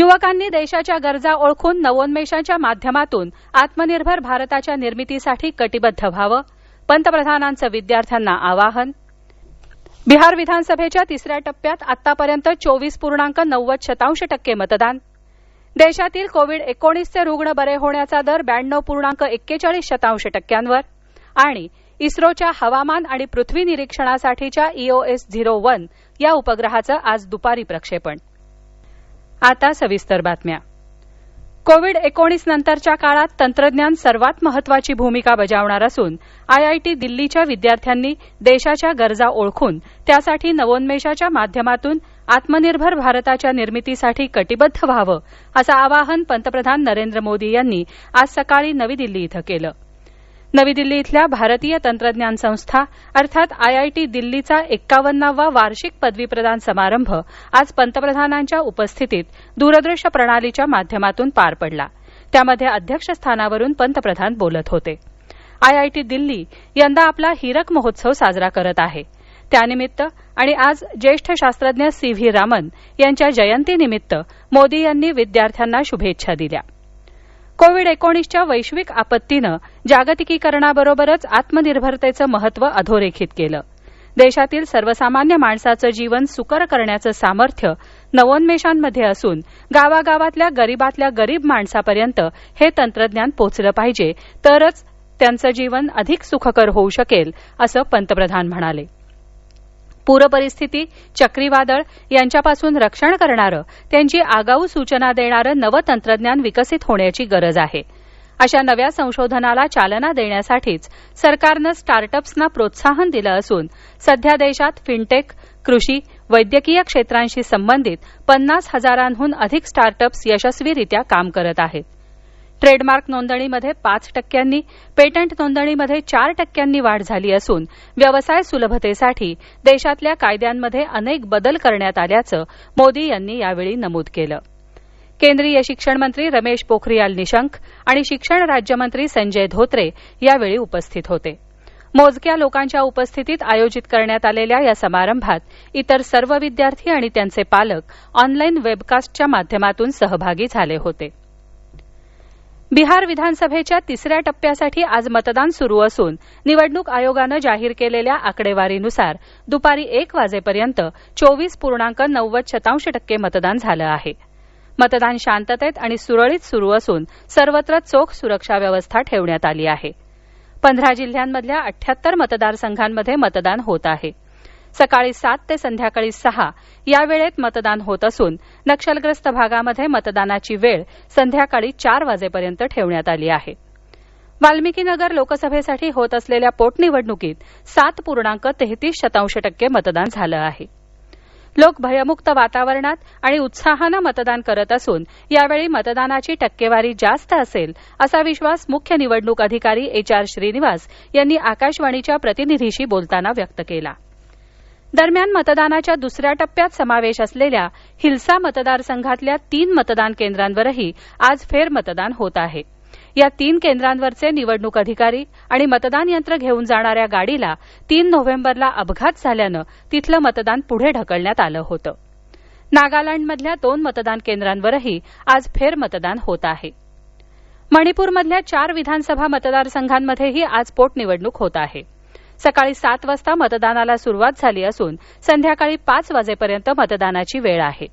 युवकांनी देशाच्या गरजा ओळखून नवोन्मेषाच्या माध्यमातून आत्मनिर्भर भारताच्या निर्मितीसाठी कटिबद्ध व्हावं, पंतप्रधानांचं विद्यार्थ्यांना आवाहन. बिहार विधानसभेच्या तिसऱ्या टप्प्यात आतापर्यंत 24.90% मतदान. देशातील कोविड-19चे रुग्ण बरे होण्याचा दर 92.41% आणि इस्रोच्या हवामान आणि पृथ्वी निरीक्षणासाठीच्या EOS-01 या उपग्रहाचं आज दुपारी प्रक्षेपण. आता सविस्तर बातम्या. कोविड-19 नंतरच्या काळात तंत्रज्ञान सर्वात महत्वाची भूमिका बजावणार असून IIT दिल्लीच्या विद्यार्थ्यांनी देशाच्या गरजा ओळखून त्यासाठी नवोन्मेषाच्या माध्यमातून आत्मनिर्भर भारताच्या निर्मितीसाठी कटिबद्ध व्हावं असं आवाहन पंतप्रधान नरेंद्र मोदी यांनी आज सकाळी नवी दिल्ली इथं केलं. नवी दिल्ली इथल्या भारतीय तंत्रज्ञान संस्था अर्थात IIT दिल्लीचा 51वा वार्षिक पदवीप्रदान समारंभ आज पंतप्रधानांच्या उपस्थितीत दूरदृश्य प्रणालीच्या माध्यमातून पार पडला. त्यामध्ये अध्यक्षस्थानावरून पंतप्रधान बोलत होते. IIT दिल्ली यंदा आपला हीरक महोत्सव साजरा करत आहे. त्यानिमित्त आणि आज ज्येष्ठ शास्त्रज्ञ CV रामन यांच्या जयंतीनिमित्त मोदी यांनी विद्यार्थ्यांना शुभेच्छा दिल्या. कोविड-19च्या वैश्विक आपत्तीनं जागतिकीकरणाबरोबरच आत्मनिर्भरतेचं महत्त्व अधोरेखित केलं. देशातील सर्वसामान्य माणसाचं जीवन सुकर करण्याचं सामर्थ्य नवोन्मेषांमध्ये असून गावागावातल्या गरीबातल्या गरीब माणसापर्यंत हे तंत्रज्ञान पोचलं पाहिजे, तरच त्यांचं जीवन अधिक सुखकर होऊ शकेल असं पंतप्रधान म्हणाले. पूरपरिस्थिती, चक्रीवादळ यांच्यापासून रक्षण करणारं, त्यांची आगाऊ सूचना देणारं नवं तंत्रज्ञान विकसित होण्याची गरज आहे. अशा नव्या संशोधनाला चालना देण्यासाठीच सरकारनं स्टार्टअप्सना प्रोत्साहन दिलं असून सध्या देशात फिनटेक, कृषी, वैद्यकीय क्षेत्रांशी संबंधित 50,000हून अधिक स्टार्टअप्स यशस्वीरित्या काम करत आहेत. ट्रेडमार्क नोंदणीमध्ये 5%, पेटंट नोंदणीमध्ये 4% वाढ झाली असून व्यवसाय सुलभतेसाठी देशातल्या कायद्यांमध्ये अनेक बदल करण्यात आल्याचं मोदी यांनी यावेळी नमूद केलं. केंद्रीय शिक्षण मंत्री रमेश पोखरियाल निशंक आणि शिक्षण राज्यमंत्री संजय धोत्रे यावेळी उपस्थित होते. मोजक्या लोकांच्या उपस्थितीत आयोजित करण्यात आलेल्या या समारंभात इतर सर्व विद्यार्थी आणि त्यांचे पालक ऑनलाईन वेबकास्टच्या माध्यमातून सहभागी झाले होते. बिहार विधानसभेच्या तिसऱ्या टप्प्यासाठी आज मतदान सुरू असून निवडणूक आयोगानं जाहीर केलेल्या आकडेवारीनुसार दुपारी 1 वाजेपर्यंत 24.90% मतदान झालं आहे. मतदान शांततेत आणि सुरळीत सुरू असून सर्वत्र चोख सुरक्षा व्यवस्था ठेवण्यात आली आहे. 15 जिल्ह्यांमधल्या 78 मतदारसंघांमध्ये मतदान होत आहे. सकाळी 7 ते संध्याकाळी 6 या वेळेत मतदान होत असून नक्षलग्रस्त भागामध्ये मतदानाची वेळ संध्याकाळी 4 वाजेपर्यंत ठेवण्यात आली आहे. वाल्मिकीनगर लोकसभेसाठी होत असलेल्या पोटनिवडणुकीत 7.33% मतदान झालं आहे. लोक भयमुक्त वातावरणात आणि उत्साहानं मतदान करत असून यावेळी मतदानाची टक्केवारी जास्त असेल असा विश्वास मुख्य निवडणूक अधिकारी HR श्रीनिवास यांनी आकाशवाणीच्या प्रतिनिधीशी बोलताना व्यक्त केला. दरम्यान मतदानाच्या दुसऱ्या टप्प्यात समावेश असलेल्या हिल्सा मतदारसंघातल्या 3 मतदान केंद्रांवरही आज फेरमतदान होत आहे. या 3 केंद्रांवरचे निवडणूक अधिकारी आणि मतदान यंत्र घेऊन जाणाऱ्या गाडीला 3 नोव्हेंबरला अपघात झाल्यानं तिथलं मतदान पुढे ढकलण्यात आलं होतं. नागालँडमधल्या 2 मतदान केंद्रांवरही आज फेरमतदान होत आहे. मणिपूरमधल्या 4 विधानसभा मतदारसंघांमध्येही आज पोटनिवडणूक होत आहे. सकाळी 7 वाजता मतदानाला सुरुवात झाली असून संध्याकाळी 5 वाजेपर्यंत मतदानाची वेळ आहे.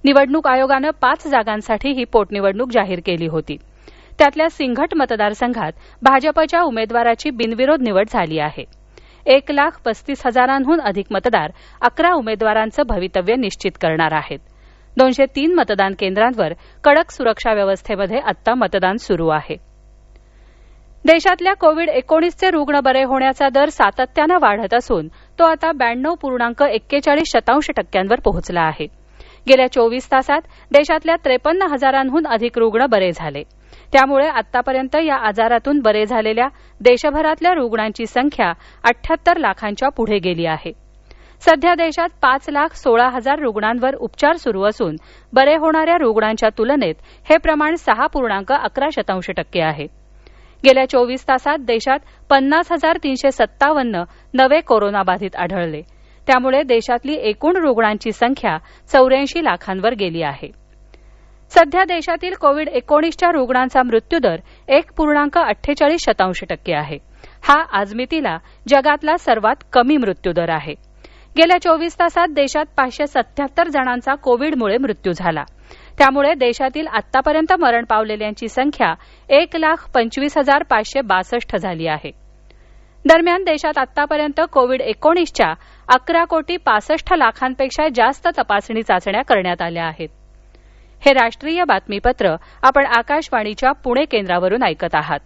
निवडणूक आयोगानं 5 जागांसाठी ही पोटनिवडणूक जाहीर केली होती. त्यातल्या सिंघट मतदारसंघात भाजपच्या उमेदवाराची बिनविरोध निवड झाली आहे. 1,35,000हून अधिक मतदार 11 उमेदवारांचं भवितव्य निश्चित करणार आहेत. 203 मतदान केंद्रांवर कडक सुरक्षा व्यवस्थेमध्ये आता मतदान सुरू आहे. देशातल्या कोविड-19चे रुग्ण बरे होण्याचा दर सातत्यानं वाढत असून तो आता 92.41% पोहोचला आहे. गेल्या 24 तासात देशातल्या 53,000हून अधिक रुग्ण बरे झाले. त्यामुळे आतापर्यंत या आजारातून बरे झालेल्या देशभरातल्या रुग्णांची संख्या 78 लाखांच्या पुढे गेली आहे. सध्या देशात 5,16,000 रुग्णांवर उपचार सुरू असून बरे होणाऱ्या रुग्णांच्या तुलनेत हे प्रमाण 6.11% आहे. गेल्या 24 तासात देशात 50,357 नवे कोरोनाबाधित आढळले. त्यामुळे देशातली एकूण रुग्णांची संख्या 84 लाखांवर गेली आहे. सध्या देशातील कोविड-19च्या रुग्णांचा मृत्यूदर 1.48% आहे. हा आजमितीला जगातला सर्वात कमी मृत्यूदर आहे. गेल्या 24 तासात देशात 577 जणांचा कोविडमुळे मृत्यू झाला. त्यामुळे देशातील आतापर्यंत मरण पावलेल्यांची संख्या 1,25,562 झाली आहे. दरम्यान देशात आतापर्यंत कोविड-19च्या 11,65,00,000पेक्षा जास्त तपासणी चाचण्या करण्यात आल्या आहेत. हे राष्ट्रीय बातमीपत्र आपण आकाशवाणीच्या पुणे केंद्रावरून ऐकत आहात.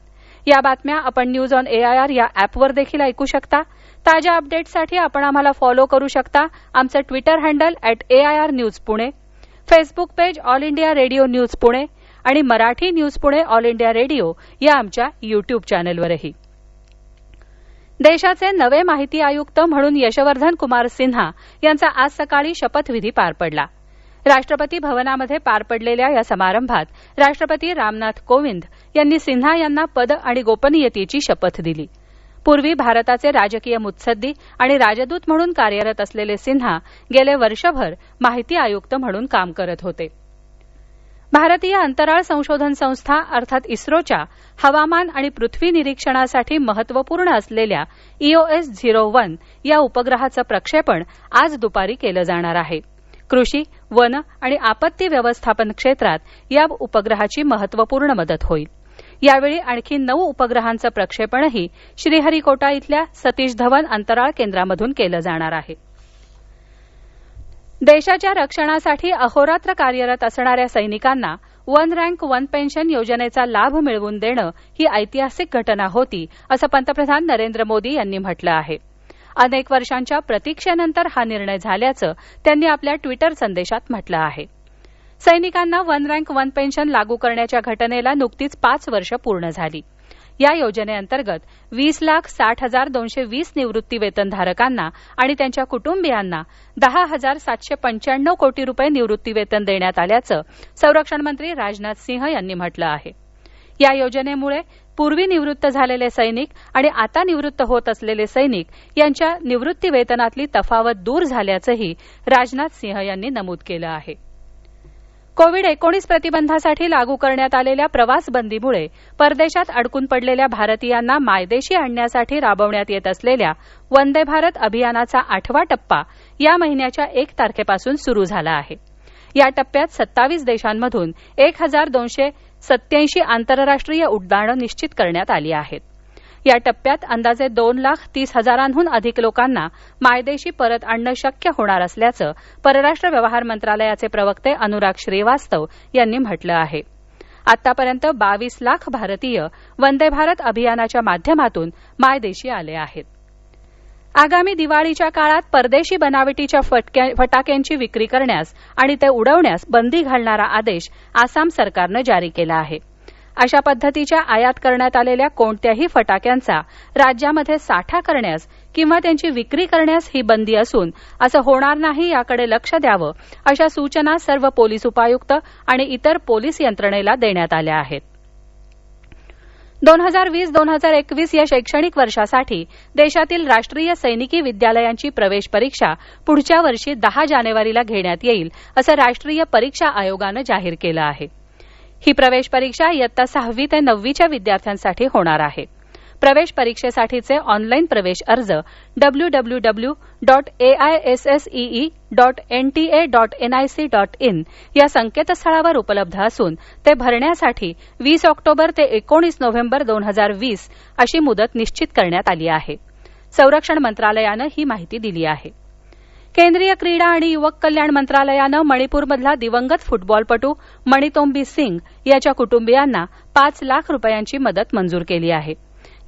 या बातम्या आपण न्यूज ऑन एआयआर या ऍपवर देखील ऐकू शकता. ताज्या अपडेट्ससाठी आपण आम्हाला फॉलो करू शकता. आमचं Twitter handle @AIRNews Pune, Facebook page All India Radio news Pune आणि Marathi news Pune All India Radio या आमच्या युट्यूब चॅनलवरही. देशाचे नवे माहिती आयुक्त म्हणून यशवर्धन कुमार सिन्हा यांचा आज सकाळी शपथविधी पार पडला. राष्ट्रपती भवनामध्ये पार पडलेल्या या समारंभात राष्ट्रपती रामनाथ कोविंद यांनी सिन्हा यांना पद आणि गोपनीयतेची शपथ दिली. पूर्वी भारताचे राजकीय मुत्सद्दी आणि राजदूत म्हणून कार्यरत असलेले सिन्हा गेले वर्षभर माहिती आयुक्त म्हणून काम करत होते. भारतीय अंतराळ संशोधन संस्था अर्थात इस्रोच्या हवामान आणि पृथ्वी निरीक्षणासाठी महत्त्वपूर्ण असलेल्या EOS-01 या उपग्रहाचं प्रक्षेपण आज दुपारी केलं जाणार आहे. कृषी, वन आणि आपत्ती व्यवस्थापन क्षेत्रात या उपग्रहाची महत्त्वपूर्ण मदत होईल. यावेळी आणखी 9 उपग्रहांचं प्रक्षेपणही श्रीहरिकोटा इथल्या सतीश धवन अंतराळ केंद्रामधून केलं जाणार आहे. देशाच्या रक्षणासाठी अहोरात्र कार्यरत असणाऱ्या सैनिकांना वन रँक वन पेन्शन योजनेचा लाभ मिळवून देणं ही ऐतिहासिक घटना होती असं पंतप्रधान नरेंद्र मोदी यांनी म्हटलं आहे. अनेक वर्षांच्या प्रतीक्षेनंतर हा निर्णय झाल्याचं त्यांनी आपल्या ट्विटर संदेशात म्हटलं आहे. सैनिकांना वन रँक वन पेन्शन लागू करण्याच्या घटनेला नुकतीच 5 वर्ष पूर्ण झाली. या योजनेअंतर्गत 20,60,220 निवृत्ती वेतनधारकांना आणि त्यांच्या कुटुंबियांना 10,795 कोटी रुपये निवृत्ती वेतन देण्यात आल्याचं संरक्षण मंत्री राजनाथ सिंह यांनी म्हटलं आहे. या योजनेमुळे पूर्वी निवृत्त झालेले सैनिक आणि आता निवृत्त होत असलेले सैनिक यांच्या निवृत्ती वेतनातली तफावत दूर झाल्याचंही राजनाथ सिंह यांनी नमूद केलं आहे. कोविड-19 प्रतिबंधासाठी लागू करण्यात आलेल्या प्रवास बंदीमुळे परदेशात अडकून पडलेल्या भारतीयांना मायदेशी आणण्यासाठी राबवण्यात येत असलेल्या वंदे भारत अभियानाचा 8वा टप्पा या महिन्याच्या 1 तारखेपासून सुरू झाला आहे. या टप्प्यात 27 देशांमधून 1,287 आंतरराष्ट्रीय उड्डाणं निश्चित करण्यात आली आहेत. या टप्प्यात अंदाजे 2,30,000 अधिक लोकांना मायदेशी परत आणणं शक्य होणार असल्याचं परराष्ट्र व्यवहार मंत्रालयाचे प्रवक्ते अनुराग श्रीवास्तव यांनी म्हटलं आहे. आतापर्यंत 22 लाख भारतीय वंदे भारत अभियानाच्या माध्यमातून मायदेशी आले आहेत. आगामी दिवाळीच्या काळात परदेशी बनावटीच्या फटाक्यांची विक्री करण्यास आणि ते उडवण्यास बंदी घालणारा आदेश आसाम सरकारनं जारी केला आहे. अशा पद्धतीच्या आयात करण्यात आलेल्या कोणत्याही फटाक्यांचा राज्यामध्ये साठा करण्यास किंवा त्यांची विक्री करण्यास ही बंदी असून असं होणार नाही याकडे लक्ष द्यावं अशा सूचना सर्व पोलीस उपायुक्त आणि इतर पोलीस यंत्रणेला देण्यात आल्या आहेत. 2020-2021 या शैक्षणिक वर्षासाठी देशातील राष्ट्रीय सैनिकी विद्यालयांची प्रवेश परीक्षा पुढच्या वर्षी 10 जानेवारीला घेण्यात येईल असं राष्ट्रीय परीक्षा आयोगानं जाहीर केलं आहे. ही प्रवेश परीक्षा इयत्ता 6वी ते 9वीच्या विद्यार्थ्यांसाठी होणार आहे. प्रवेश परीक्षेसाठीचे ऑनलाईन प्रवेश अर्ज www.aissee.nta.nic.in या संकेतस्थळावर उपलब्ध असून ते भरण्यासाठी 20 ऑक्टोबर ते 19 नोव्हेंबर 2020 अशी मुदत निश्चित करण्यात आली आहे. संरक्षण मंत्रालयानं ही माहिती दिली आहे. केंद्रीय क्रीडा आणि युवक कल्याण मंत्रालयानं मणिपूरमधला दिवंगत फुटबॉलपटू मणितोंबी सिंग याच्या कुटुंबियांना 5 लाख रुपयांची मदत मंजूर केली आहे.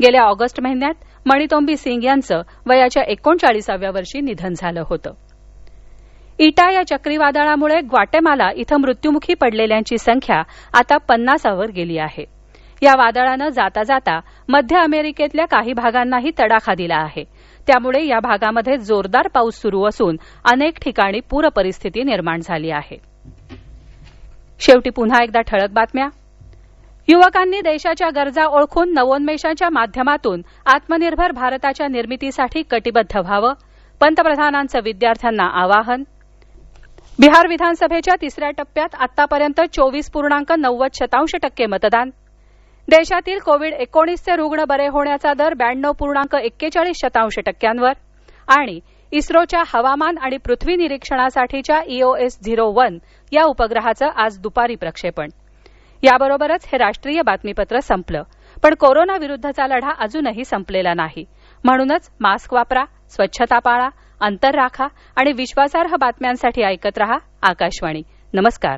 गेल्या ऑगस्ट महिन्यात मणितोंबी सिंग यांचं वयाच्या 39व्या वर्षी निधन झालं होतं. इटा या चक्रीवादळामुळे ग्वाटेमाला इथं मृत्युमुखी पडलेल्यांची संख्या आता 50वर गेली आहे. या वादळानं जाता जाता मध्य अमेरिकेतल्या काही भागांनाही तडाखा दिला आहे. त्यामुळे या भागामध्ये जोरदार पाऊस सुरू असून अनेक ठिकाणी पूर परिस्थिती निर्माण झाली आहे. शेवटी पुन्हा एकदा ठळक बातम्या. युवकांनी देशाच्या गरजा ओळखून नवोन्मेषाच्या माध्यमातून आत्मनिर्भर भारताच्या निर्मितीसाठी कटिबद्ध व्हावं, पंतप्रधानांचं विद्यार्थ्यांना आवाहन. बिहार विधानसभेच्या तिसऱ्या टप्प्यात आतापर्यंत 24.90% मतदान. देशातील कोविड-19चे रुग्ण बरे होण्याचा दर 92.41% आणि इस्रोच्या हवामान आणि पृथ्वी निरीक्षणासाठीच्या EOS-01 या उपग्रहाचं आज दुपारी प्रक्षेपण. याबरोबरच हे राष्ट्रीय बातमीपत्र संपलं. पण कोरोना विरुद्धचा लढा अजूनही संपलेला नाही. म्हणूनच मास्क वापरा, स्वच्छता पाळा, अंतर राखा आणि विश्वासार्ह बातम्यांसाठी ऐकत रहा आकाशवाणी. नमस्कार.